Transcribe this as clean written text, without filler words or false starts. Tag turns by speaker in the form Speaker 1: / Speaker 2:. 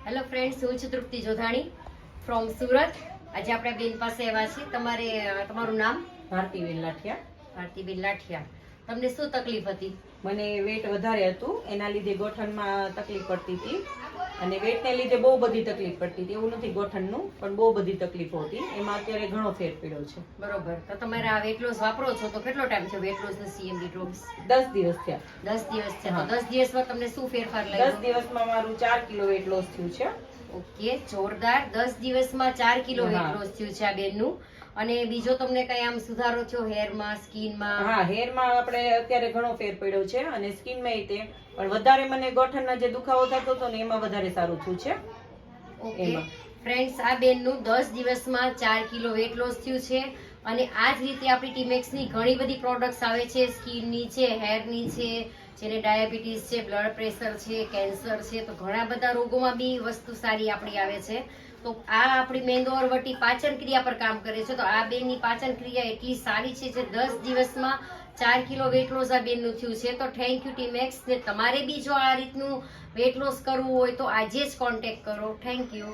Speaker 1: Hello friends, હું છું તૃપ્તિ Jodhani from Surat. આજે આપણે બેન પાસે આવ્યા છીએ. તમારું નામ?
Speaker 2: ભારતીબેન લાઠિયા.
Speaker 1: ભારતીબેન લાઠિયા. તમને શું તકલીફ હતી?
Speaker 2: મને વેટ વધારે હતું, એના લીધે ગોઠણમાં તકલીફ પડતી હતી અને વેટને લીધે બહુ બધી તકલીફ પડતી હતી. એવું નથી ગોઠણનું, પણ બહુ બધી તકલીફો હતી. એમાં અત્યારે ઘણો ફેર પડ્યો છે.
Speaker 1: બરોબર. તો તમારે આ વેટ લોસ વાપરો છો તો કેટલો ટાઈમ છે વેટ લોસ ને CMD ડ્રોપ્સ?
Speaker 2: 10 દિવસ થયા.
Speaker 1: 10 દિવસ છે. તો
Speaker 2: હા.
Speaker 1: 10 દિવસમાં તમને શું ફેરફાર
Speaker 2: 10
Speaker 1: લાગ્યો?
Speaker 2: દિવસમાં મારું 4 કિલો વેટ લોસ થયું છે.
Speaker 1: ઓકે, જોરદાર. 10 દિવસમાં 4 કિલો વેટ
Speaker 2: હા.
Speaker 1: લોસ થયું છે આ બેનનું. અને બીજો તમને કઈ આમ સુધારો થયો હેરમાં, સ્કિનમાં?
Speaker 2: હા, હેરમાં આપણે અત્યારે ઘણો ફેર પડ્યો છે અને સ્કિનમાં તે પણ વધારે મને ગોઠણના જે દુખાવો થતો હતો ને એમાં વધારે સારું થયું છે.
Speaker 1: ઓકે
Speaker 2: એમાં.
Speaker 1: ફ્રેન્ડ્સ, આ બેનનું 10 દિવસમાં 4 કિલો વેટ લોસ થયું છે. અને આ જ રીતે આપણી ટીમેક્સની ઘણી બધી પ્રોડક્ટ્સ આવે છે. સ્કિનની છે, હેરની છે, જેને ડાયાબિટીસ છે, બ્લડ પ્રેશર છે, કેન્સર છે, તો ઘણા બધા રોગોમાં બી વસ્તુ સારી આપણી આવે છે. તો આ આપણી મેંદોરવટી પાચન ક્રિયા પર કામ કરે છે. તો આ બેનની પાચન ક્રિયા એટલી સારી છે જે 10 દિવસમાં 4 કિલો વેટ લોસ આ બેનનું થયું છે. તો થેન્ક યુ ટીમેક્સ. ને તમારે બી જો આ રીતનું વેટ લોસ કરવું હોય તો આજે જ કોન્ટેક્ટ કરો. Thank you.